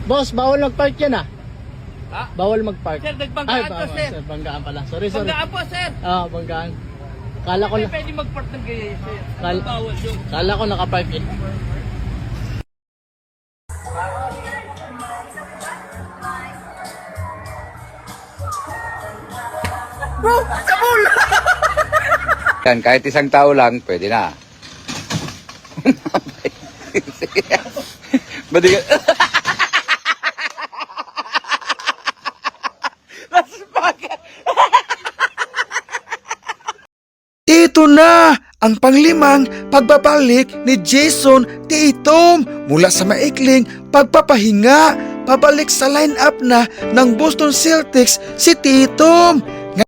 Boss, bawal mag-park yan ah. Ha? Bawal mag-park. Sir, nagbanggaan to, bawal, sir. Banggaan pala. Sorry. Banggaan po, sir. Banggaan. Kala ko, Hindi pwede mag-park ng ganyan, sir. Kal- Bawal yun. kala ko nakapark eh. Bro, sabol! Yan, kahit isang tao lang, pwede na. Ba't di ka... Ito na ang panglimang pagbabalik ni Jason Tatum mula sa maikling pagpapahinga pabalik sa lineup na ng Boston Celtics si Tatum.